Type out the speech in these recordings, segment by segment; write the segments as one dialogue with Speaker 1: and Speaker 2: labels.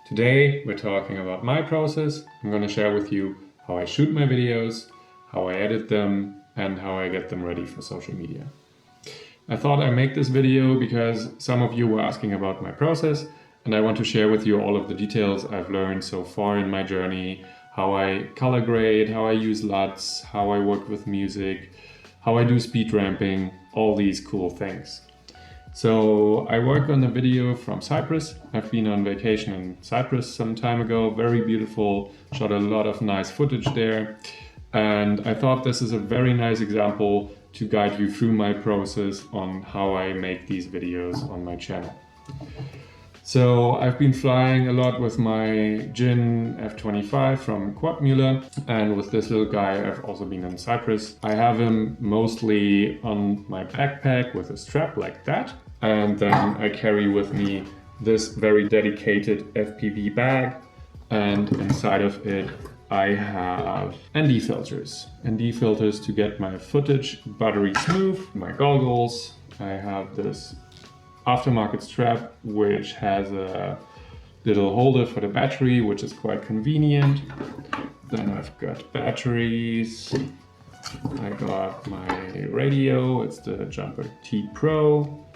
Speaker 1: Today we're talking about my process. I'm going to share with you how I shoot my videos, how I edit them, and how I get them ready for social media. I thought I'd make this video because some of you were asking about my process, and I want to share with you all of the details I've learned so far in my journey, how I color grade, how I use LUTS, how I work with music, how I do speed ramping, all these cool things. So I work on a video from Cyprus. I've been on vacation in Cyprus some time ago, very beautiful, shot a lot of nice footage there. And I thought this is a very nice example to guide you through my process on how I make these videos on my channel. So I've been flying a lot with my Djinn F25 from Quadmula, and with this little guy I've also been in Cyprus. I have him mostly on my backpack with a strap like that, and then I carry with me this very dedicated FPV bag, and inside of it I have ND filters. ND filters to get my footage buttery smooth, my goggles. I have this aftermarket strap which has a little holder for the battery, which is quite convenient. Then I've got batteries. I got my radio, it's the Jumper T Pro.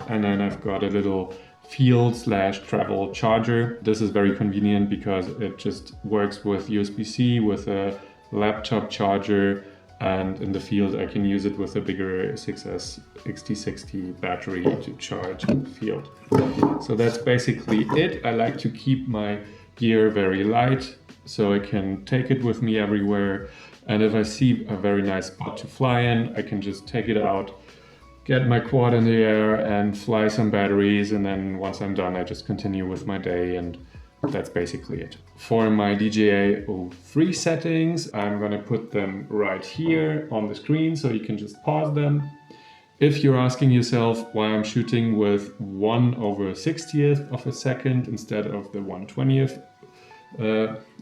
Speaker 1: And then I've got a little field/travel charger. This is very convenient because it just works with USB-C with a laptop charger, and in the field I can use it with a bigger 6S XT60 battery to charge in the field. So that's basically it. I like to keep my gear very light so I can take it with me everywhere, and if I see a very nice spot to fly in, I can just take it out, get my quad in the air and fly some batteries, and then once I'm done I just continue with my day, and that's basically it. For my DJI O3 settings, I'm going to put them right here on the screen so you can just pause them. If you're asking yourself why I'm shooting with 1/60th of a second instead of the 1/20th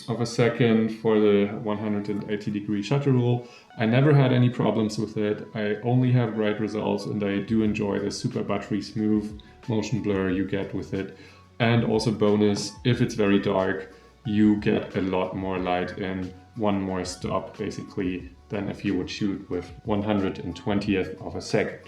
Speaker 1: of a second for the 180-degree shutter rule, I never had any problems with it. I only have great results, and I do enjoy the super buttery smooth motion blur you get with it. And also bonus, if it's very dark, you get a lot more light in one more stop basically than if you would shoot with 120th of a second.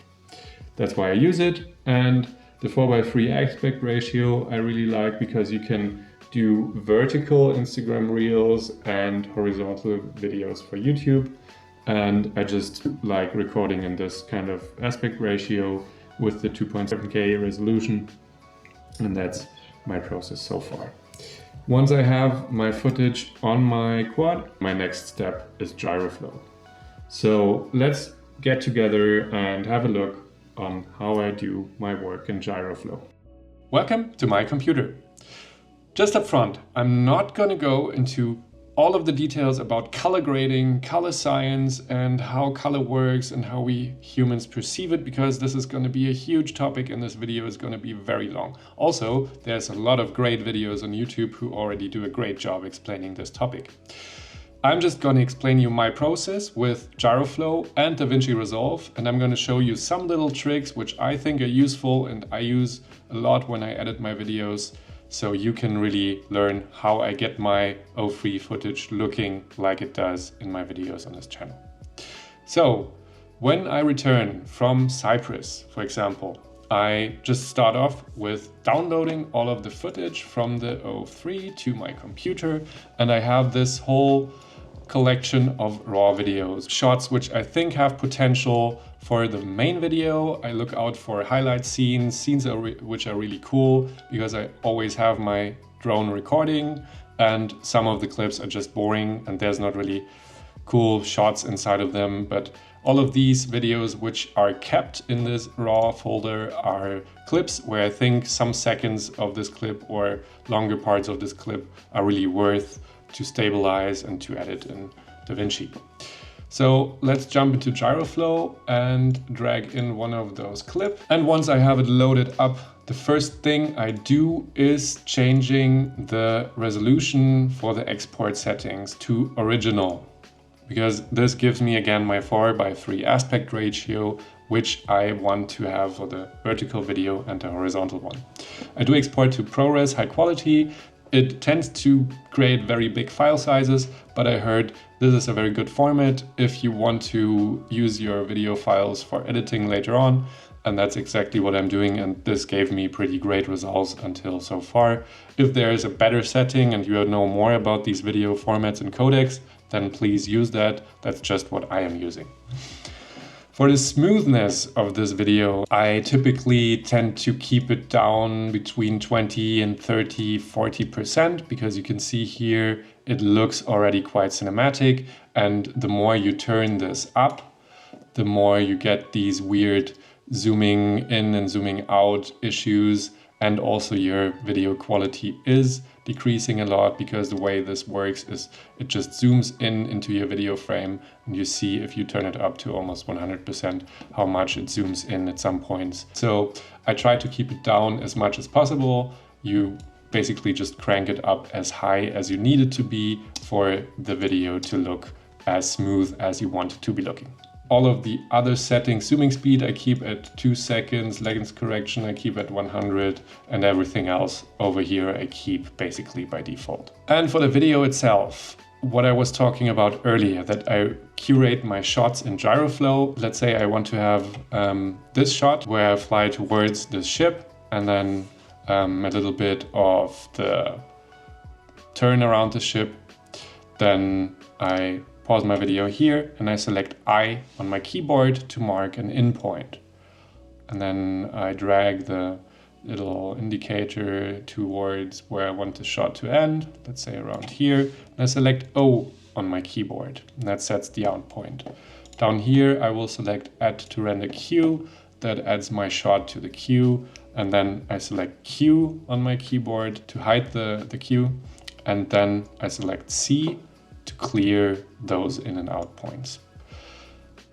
Speaker 1: That's why I use it. And the 4:3 aspect ratio I really like because you can do vertical Instagram reels and horizontal videos for YouTube. And I just like recording in this kind of aspect ratio with the 2.7K resolution. And that's my process so far. Once I have my footage on my quad, my next step is Gyroflow. So let's get together and have a look on how I do my work in Gyroflow. Welcome to my computer. Just up front, I'm not going to go into all of the details about color grading, color science, and how color works and how we humans perceive it, because this is going to be a huge topic and this video is going to be very long. Also, there's a lot of great videos on YouTube who already do a great job explaining this topic. I'm just going to explain you my process with Gyroflow and Davinci Resolve, and I'm going to show you some little tricks which I think are useful and I use a lot when I edit my videos, so you can really learn how I get my O3 footage looking like it does in my videos on this channel. So when I return from Cyprus, for example, I just start off with downloading all of the footage from the O3 to my computer, and I have this whole collection of raw videos, shots which I think have potential for the main video. I look out for highlight scenes which are really cool because I always have my drone recording, and some of the clips are just boring and there's not really cool shots inside of them. But all of these videos which are kept in this raw folder are clips where I think some seconds of this clip or longer parts of this clip are really worth to stabilize and to edit in Davinci. So let's jump into Gyroflow and drag in one of those clips. And once I have it loaded up, the first thing I do is changing the resolution for the export settings to original, because this gives me again my 4:3 aspect ratio, which I want to have for the vertical video and the horizontal one. I do export to ProRes high quality. It tends to create very big file sizes, but I heard this is a very good format if you want to use your video files for editing later on. And that's exactly what I'm doing, and this gave me pretty great results until so far. If there is a better setting and you know more about these video formats and codecs, then please use that. That's just what I am using. For the smoothness of this video, I typically tend to keep it down between 20 and 30, 40%, because you can see here it looks already quite cinematic, and the more you turn this up, the more you get these weird zooming in and zooming out issues, and also your video quality is decreasing a lot, because the way this works is it just zooms in into your video frame, and you see if you turn it up to almost 100% how much it zooms in at some points. So I try to keep it down as much as possible. You basically just crank it up as high as you need it to be for the video to look as smooth as you want it to be looking. All of the other settings, zooming speed I keep at 2 seconds, lens correction I keep at 100, and everything else over here I keep basically by default. And for the video itself, what I was talking about earlier, that I curate my shots in Gyroflow. Let's say I want to have this shot where I fly towards this ship, and then a little bit of the turn around the ship. Then I pause my video here and I select I on my keyboard to mark an in point. And then I drag the little indicator towards where I want the shot to end, let's say around here. And I select O on my keyboard, and that sets the out point. Down here I will select add to render queue, that adds my shot to the queue. And then I select Q on my keyboard to hide the queue. And then I select C to clear those in and out points.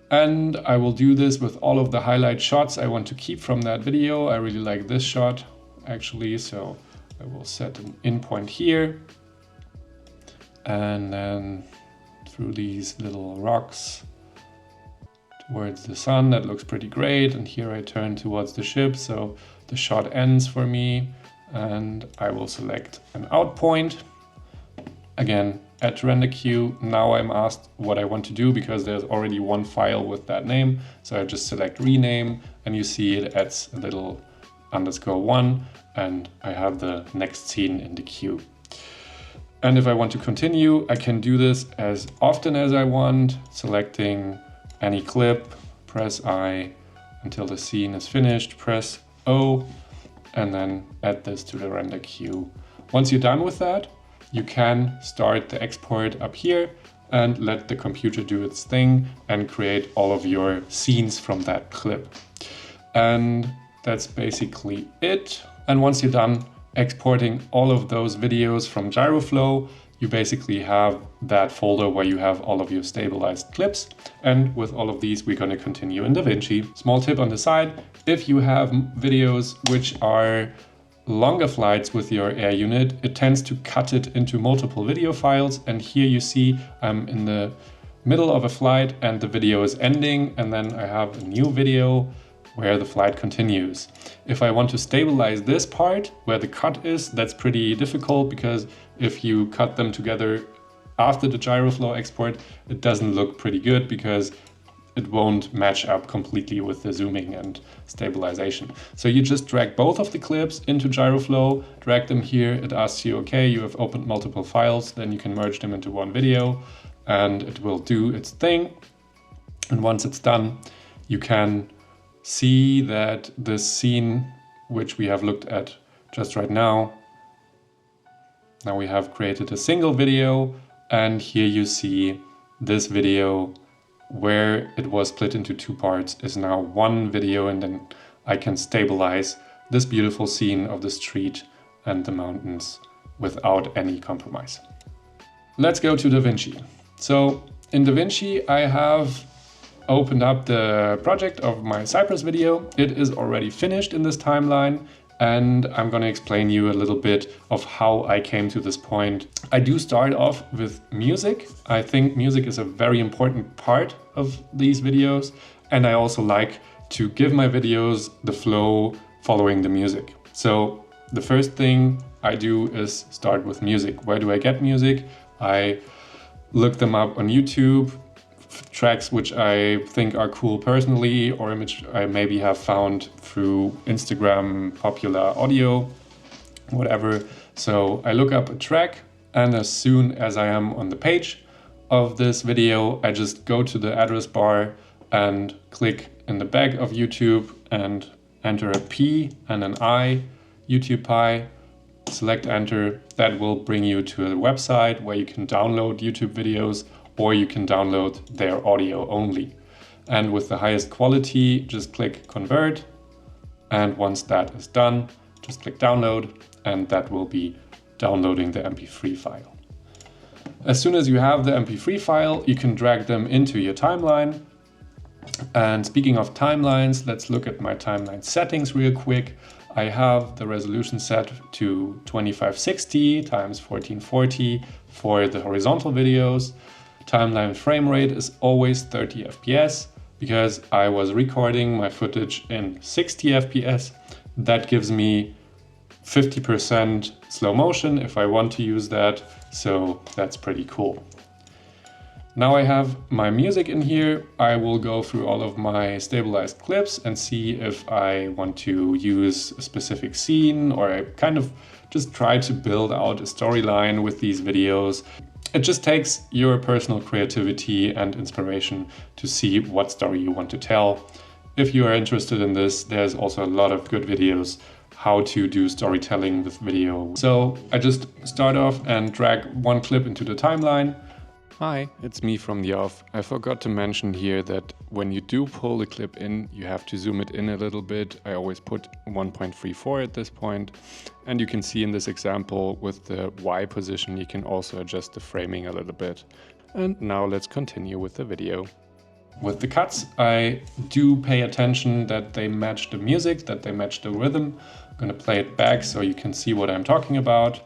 Speaker 1: And I will do this with all of the highlight shots I want to keep from that video. I really like this shot actually, so I will set an in point here. And then through these little rocks towards the sun, that looks pretty great. And here I turn towards the ship, so the shot ends for me. And I will select an out point. Again, add to render queue. Now I'm asked what I want to do because there's already one file with that name. So I just select rename, and you see it adds a little _1, and I have the next scene in the queue. And if I want to continue, I can do this as often as I want, selecting any clip, press I until the scene is finished, press O, and then add this to the render queue. Once you're done with that, you can start the export up here and let the computer do its thing and create all of your scenes from that clip. And that's basically it. And once you're done exporting all of those videos from Gyroflow, you basically have that folder where you have all of your stabilized clips. And with all of these, we're going to continue in Davinci. Small tip on the side, if you have videos which are longer flights with your air unit, it tends to cut it into multiple video files. And here you see I'm in the middle of a flight and the video is ending, and then I have a new video where the flight continues. If I want to stabilize this part where the cut is, that's pretty difficult, because if you cut them together after the Gyroflow export, it doesn't look pretty good because it won't match up completely with the zooming and stabilization. So you just drag both of the clips into Gyroflow, drag them here, it asks you, okay, you have opened multiple files, then you can merge them into one video and it will do its thing. And once it's done, you can see that this scene, which we have looked at just right now we have created a single video, and here you see this video where it was split into two parts is now one video, and then I can stabilize this beautiful scene of the street and the mountains without any compromise. Let's go to Davinci. So in Davinci, I have opened up the project of my Cypress video. It is already finished in this timeline, and I'm going to explain you a little bit of how I came to this point. I do start off with music. I think music is a very important part of these videos, and I also like to give my videos the flow following the music. So the first thing I do is start with music. Where do I get music? I look them up on YouTube, tracks which I think are cool personally, or which I maybe have found through Instagram, popular audio, whatever. So I look up a track, and as soon as I am on the page of this video, I just go to the address bar and click in the back of YouTube and enter a P and an I, YouTube Pi, select enter. That will bring you to a website where you can download YouTube videos, or you can download their audio only. And with the highest quality, just click convert. And once that is done, just click download, and that will be downloading the MP3 file. As soon as you have the MP3 file, you can drag them into your timeline. And speaking of timelines, let's look at my timeline settings real quick. I have the resolution set to 2560 times 1440 for the horizontal videos. Timeline frame rate is always 30 FPS because I was recording my footage in 60 FPS. That gives me 50% slow motion if I want to use that, so that's pretty cool. Now I have my music in here. I will go through all of my stabilized clips and see if I want to use a specific scene, or I kind of just try to build out a storyline with these videos. It just takes your personal creativity and inspiration to see what story you want to tell. If you are interested in this, there's also a lot of good videos how to do storytelling with video. So I just start off and drag one clip into the timeline. Hi, it's me from the off. I forgot to mention here that when you do pull the clip in, you have to zoom it in a little bit. I always put 1.34 at this point. And you can see in this example with the Y position, you can also adjust the framing a little bit. And now let's continue with the video. With the cuts, I do pay attention that they match the music, that they match the rhythm. I'm gonna play it back so you can see what I'm talking about.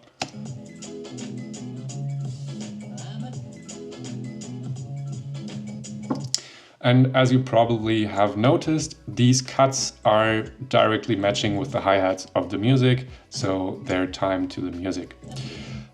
Speaker 1: And as you probably have noticed, these cuts are directly matching with the hi-hats of the music, so they're timed to the music.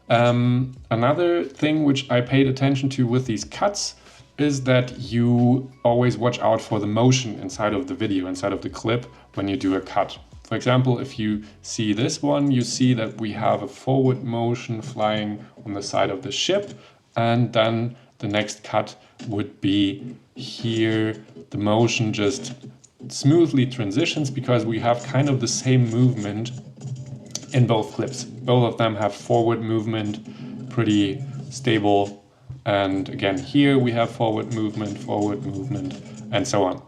Speaker 1: Another thing which I paid attention to with these cuts is that you always watch out for the motion inside of the video, inside of the clip, when you do a cut. For example, if you see this one, you see that we have a forward motion flying on the side of the ship, and then the next cut would be here. The motion just smoothly transitions because we have kind of the same movement in both clips. Both of them have forward movement, pretty stable. And again, here we have forward movement, and so on.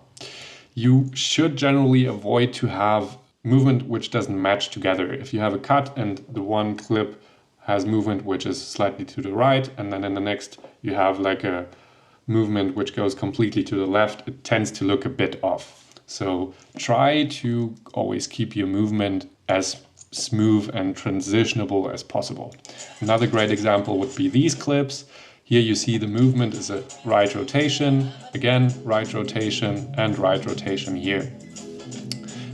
Speaker 1: You should generally avoid to have movement which doesn't match together. If you have a cut and the one clip has movement which is slightly to the right, and then in the next you have like a movement which goes completely to the left, it tends to look a bit off. So try to always keep your movement as smooth and transitionable as possible. Another great example would be these clips. Here you see the movement is a right rotation, again, right rotation and right rotation here.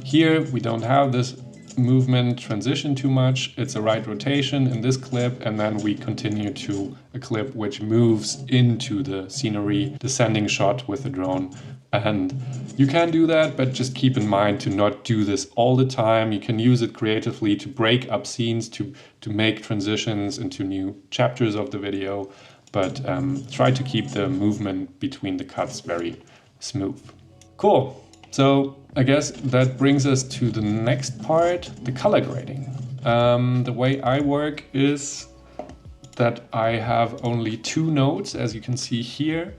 Speaker 1: Here we don't have this movement transition too much. It's a right rotation in this clip, and then we continue to a clip which moves into the scenery, descending shot with the drone. And you can do that, but just keep in mind to not do this all the time. You can use it creatively to break up scenes, to make transitions into new chapters of the video, but try to keep the movement between the cuts very smooth. Cool. So I guess that brings us to the next part, the color grading. The way I work is that I have only two nodes, as you can see here.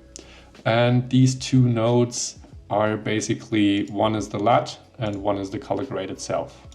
Speaker 1: And these two nodes are basically, one is the LUT and one is the color grade itself.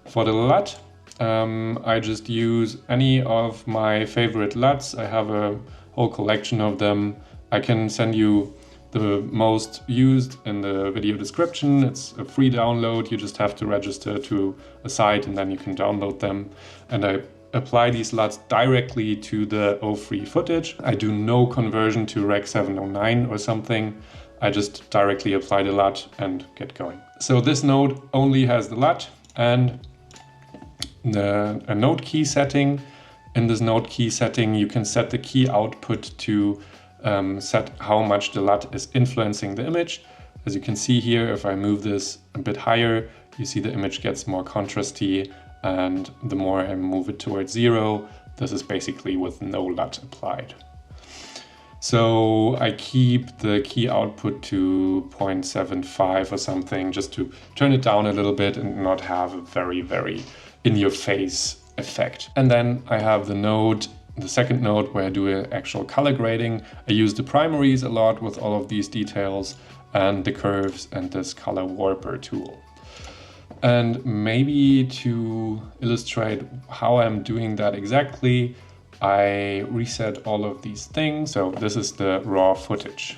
Speaker 1: For the LUT, I just use any of my favorite LUTs. I have a whole collection of them. I can send you the most used in the video description. It's a free download. You just have to register to a site and then you can download them. And I apply these LUTs directly to the O3 footage. I do no conversion to Rec 709 or something. I just directly apply the LUT and get going. So this node only has the LUT, and a node key setting. In this node key setting, you can set the key output to set how much the LUT is influencing the image. As you can see here, if I move this a bit higher, you see the image gets more contrasty, and the more I move it towards 0, this is basically with no LUT applied. So I keep the key output to 0.75 or something, just to turn it down a little bit and not have a very, very in-your-face effect. And then I have the second node where I do an actual color grading. I use the primaries a lot with all of these details and the curves and this color warper tool. And maybe to illustrate how I'm doing that exactly, I reset all of these things. So this is the raw footage.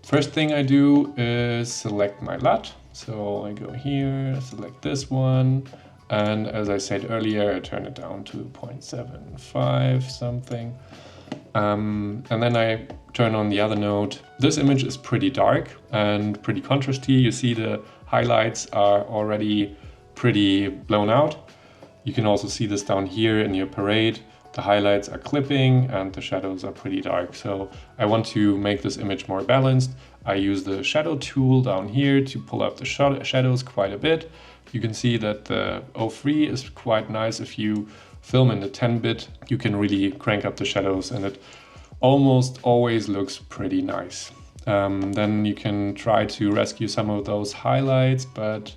Speaker 1: First thing I do is select my LUT. So I go here, select this one. And as I said earlier, I turn it down to 0.75 something. And then I turn on the other node. This image is pretty dark and pretty contrasty. You see the highlights are already pretty blown out. You can also see this down here in your parade. The highlights are clipping and the shadows are pretty dark. So I want to make this image more balanced. I use the shadow tool down here to pull up the shadows quite a bit. You can see that the O3 is quite nice. If you film in the 10-bit, you can really crank up the shadows and it almost always looks pretty nice. Then you can try to rescue some of those highlights, but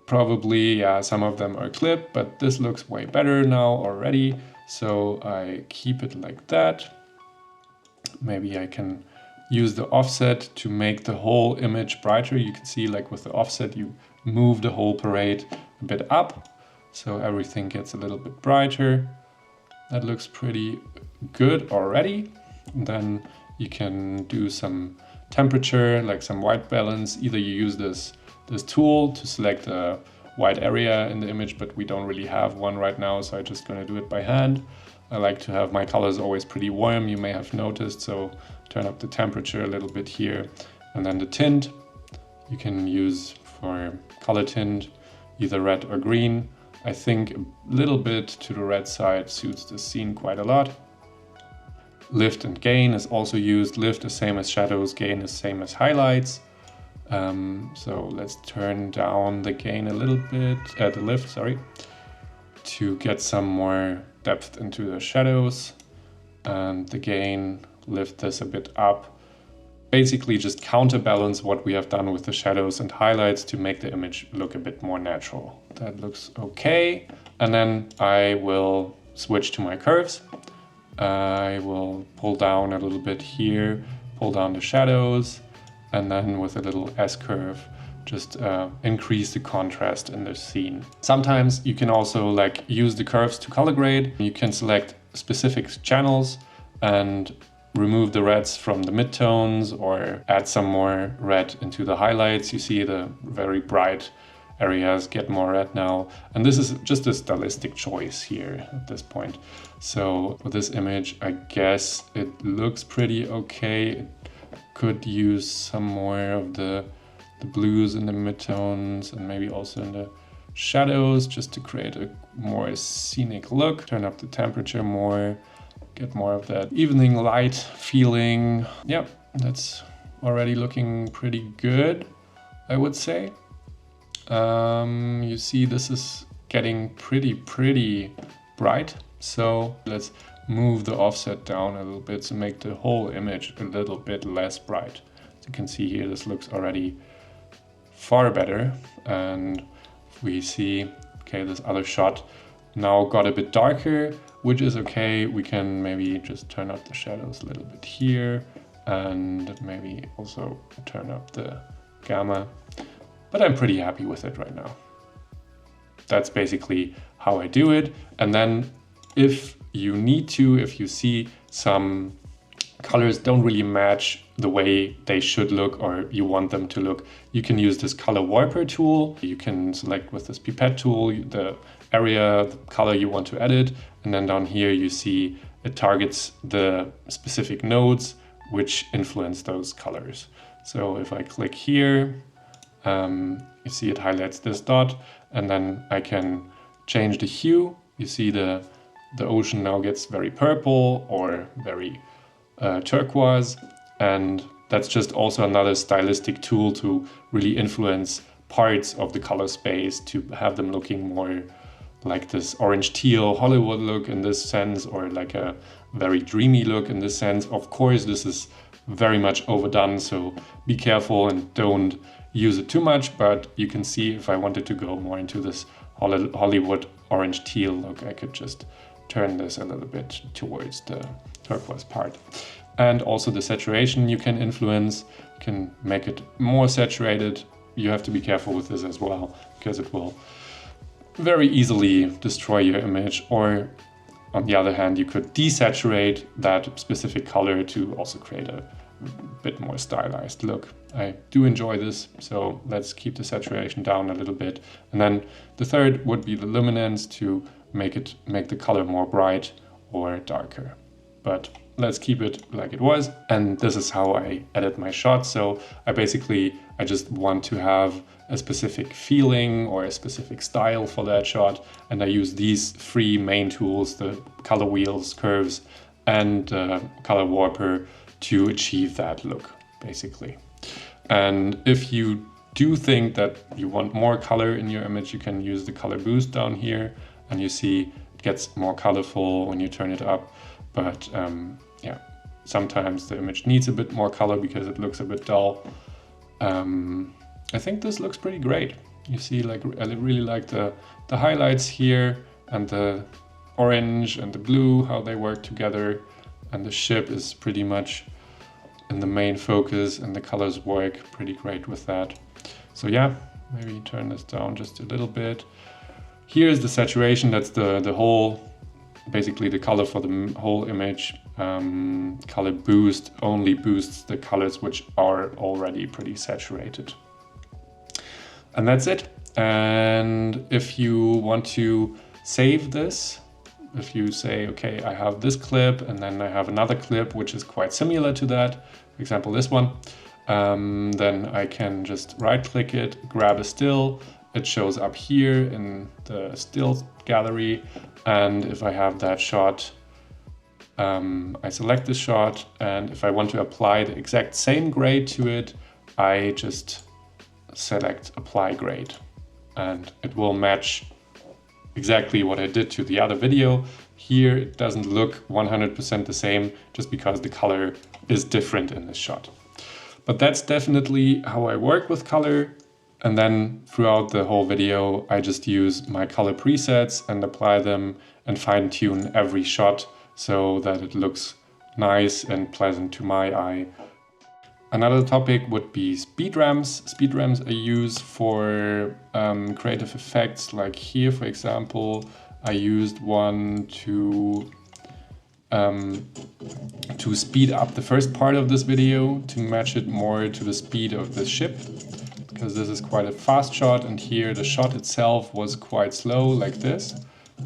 Speaker 1: probably, yeah, some of them are clipped, but this looks way better now already. So I keep it like that. Maybe I can use the offset to make the whole image brighter. You can see, like with the offset, you move the whole parade a bit up, so everything gets a little bit brighter. That looks pretty good already. And then you can do some temperature, like some white balance. Either you use this tool to select a white area in the image, but we don't really have one right now, so I'm just gonna do it by hand. I like to have my colors always pretty warm, you may have noticed, so turn up the temperature a little bit here. And then the tint, you can use for color tint, either red or green. I think a little bit to the red side suits the scene quite a lot. Lift and gain is also used. Lift is same as shadows, gain is same as highlights. So let's turn down the gain a little bit, the lift, sorry, to get some more depth into the shadows. And the gain, lift this a bit up. Basically just counterbalance what we have done with the shadows and highlights to make the image look a bit more natural. That looks okay. And then I will switch to my curves. I will pull down a little bit here, pull down the shadows, and then with a little S-curve, just increase the contrast in the scene. Sometimes you can also like use the curves to color grade. You can select specific channels and remove the reds from the midtones or add some more red into the highlights. You see the very bright areas get more red now. And this is just a stylistic choice here at this point. So with this image, I guess it looks pretty okay. It could use some more of the blues in the midtones and maybe also in the shadows just to create a more scenic look. Turn up the temperature more. Get more of that evening light feeling. Yeah, that's already looking pretty good, I would say. You see this is getting pretty bright. So let's move the offset down a little bit to make the whole image a little bit less bright. As you can see here, this looks already far better. And we see, okay, this other shot now got a bit darker, which is okay. We can maybe just turn up the shadows a little bit here and maybe also turn up the gamma. But I'm pretty happy with it right now. That's basically how I do it. And then if you need to, if you see some colors don't really match the way they should look or you want them to look, you can use this color warper tool. You can select with this pipette tool the area, the color you want to edit, and then down here you see it targets the specific nodes which influence those colors. So if I click here, you see it highlights this dot, and then I can change the hue, you see the ocean now gets very purple or very turquoise, and that's just also another stylistic tool to really influence parts of the color space to have them looking more like this orange teal Hollywood look in this sense, or like a very dreamy look in this sense. Of course, this is very much overdone, so be careful and don't use it too much, but you can see if I wanted to go more into this Hollywood orange teal look, I could just turn this a little bit towards the turquoise part. And also the saturation you can influence, you can make it more saturated. You have to be careful with this as well, because it will very easily destroy your image. Or on the other hand, you could desaturate that specific color to also create a bit more stylized look. I do enjoy this, so let's keep the saturation down a little bit. And then the third would be the luminance, to make the color more bright or darker. But let's keep it like it was. And this is how I edit my shots. So I just want to have a specific feeling or a specific style for that shot. And I use these three main tools, the color wheels, curves, and color warper, to achieve that look, basically. And if you do think that you want more color in your image, you can use the color boost down here, and you see it gets more colorful when you turn it up. But yeah, sometimes the image needs a bit more color because it looks a bit dull. I think this looks pretty great. You see, like, I really like the highlights here, and the orange and the blue, how they work together, and the ship is pretty much in the main focus, and the colors work pretty great with that. So yeah, maybe turn this down just a little bit. Here's the saturation, that's the whole, basically the color for the whole image. Color boost only boosts the colors which are already pretty saturated. And that's it. And if you want to save this, if you say, okay, I have this clip and then I have another clip which is quite similar to that, for example this one, then I can just right click it, grab a still, it shows up here in the stills gallery, and if I have that shot, I select this shot, and if I want to apply the exact same grade to it, I just select apply grade, and it will match exactly what I did to the other video. Here it doesn't look 100% the same, just because the color is different in this shot. But that's definitely how I work with color. And then throughout the whole video, I just use my color presets and apply them and fine tune every shot so that it looks nice and pleasant to my eye. Another topic would be speed ramps. Speed ramps I use for creative effects, like here, for example, I used one to speed up the first part of this video to match it more to the speed of the ship, because this is quite a fast shot, and here the shot itself was quite slow, like this.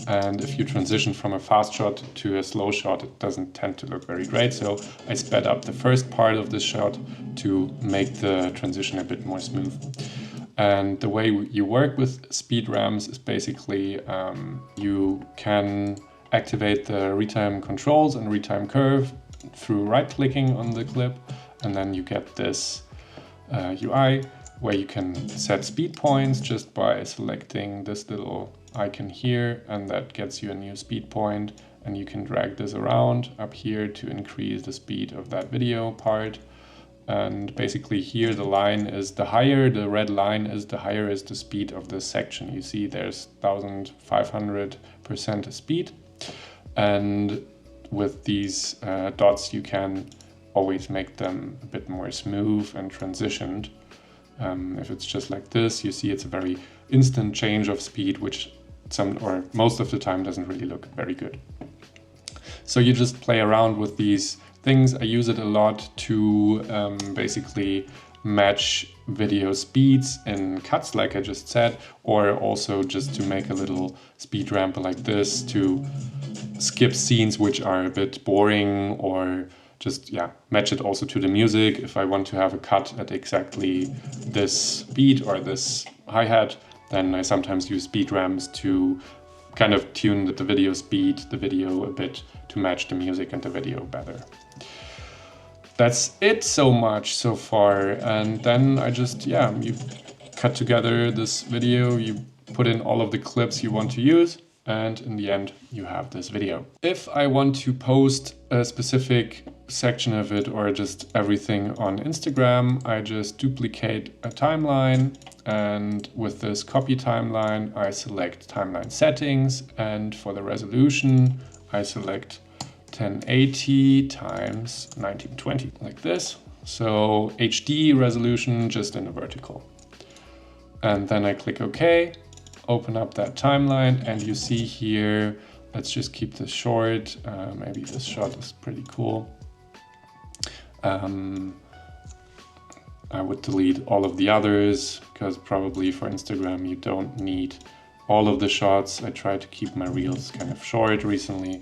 Speaker 1: And if you transition from a fast shot to a slow shot, it doesn't tend to look very great. So I sped up the first part of this shot to make the transition a bit more smooth. And the way you work with speed ramps is basically you can activate the retime controls and retime curve through right-clicking on the clip, and then you get this UI where you can set speed points just by selecting this little icon here, and that gets you a new speed point, and you can drag this around up here to increase the speed of that video part. And basically here the line is, the higher the red line is, the higher is the speed of this section. You see there's 1500% speed, and with these dots you can always make them a bit more smooth and transitioned. If it's just like this, you see it's a very instant change of speed, which most of the time doesn't really look very good. So you just play around with these things. I use it a lot to basically match video speeds in cuts, like I just said, or also just to make a little speed ramp like this to skip scenes which are a bit boring, or just match it also to the music. If I want to have a cut at exactly this beat or this hi-hat, then I sometimes use speed ramps to kind of tune the video speed, the video a bit to match the music and the video better. That's it so much so far. And then I just, you cut together this video, you put in all of the clips you want to use, and in the end you have this video. If I want to post a specific section of it or just everything on Instagram, I just duplicate a timeline, and with this copy timeline I select timeline settings, and for the resolution I select 1080 times 1920 like this. So HD resolution just in the vertical. And then I click OK, open up that timeline, and you see here, let's just keep this short. Maybe this shot is pretty cool. I would delete all of the others because probably for Instagram you don't need all of the shots. I try to keep my reels kind of short recently.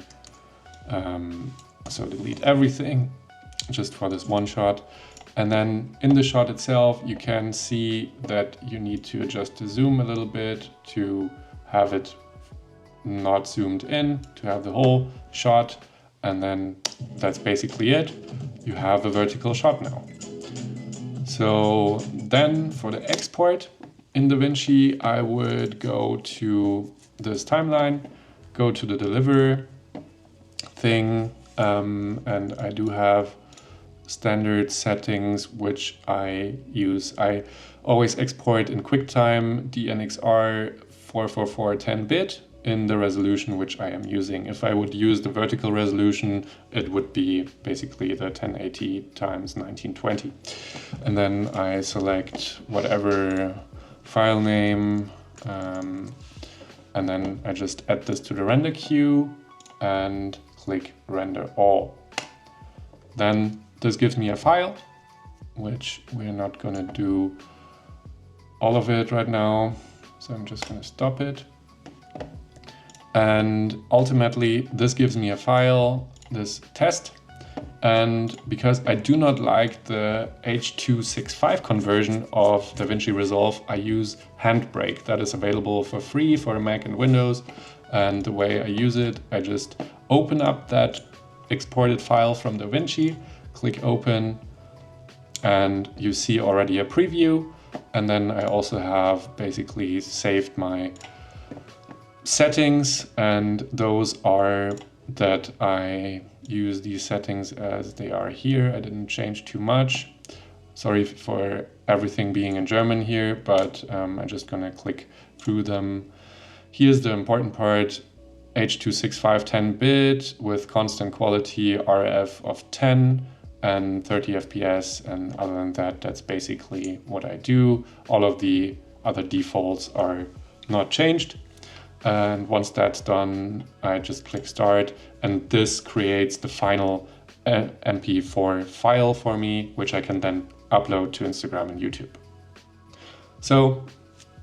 Speaker 1: So delete everything just for this one shot. And then in the shot itself, you can see that you need to adjust the zoom a little bit to have it not zoomed in, to have the whole shot. And then that's basically it. You have a vertical shot now. So then for the export in Davinci, I would go to this timeline, go to the deliver thing, and I do have standard settings which I use. I always export in QuickTime DNxR 444 10-bit in the resolution which I am using. If I would use the vertical resolution, it would be basically the 1080 times 1920. And then I select whatever file name, and then I just add this to the render queue and click render all. Then this gives me a file, which we're not gonna do all of it right now. So I'm just gonna stop it. And ultimately this gives me a file, this test. And because I do not like the H.265 conversion of Davinci Resolve, I use Handbrake. That is available for free for Mac and Windows. And the way I use it, I just open up that exported file from Davinci, click open, and you see already a preview. And then I also have basically saved my settings, and those are that I use these settings as they are here. I didn't change too much. Sorry for everything being in German here, but I'm just gonna click through them. Here's the important part: H.265 10-bit with constant quality RF of 10 and 30 FPS, and other than that, that's basically what I do. All of the other defaults are not changed. And once that's done, I just click start, and this creates the final MP4 file for me, which I can then upload to Instagram and YouTube. So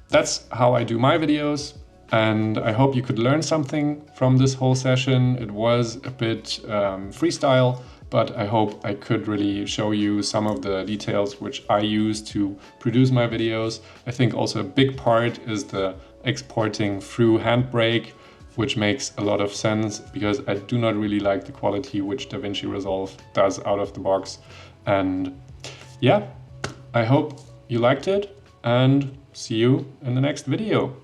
Speaker 1: that's how I do my videos, and I hope you could learn something from this whole session. It was a bit freestyle, but I hope I could really show you some of the details which I use to produce my videos. I think also a big part is the exporting through Handbrake, which makes a lot of sense because I do not really like the quality which Davinci Resolve does out of the box. And yeah, I hope you liked it, and see you in the next video.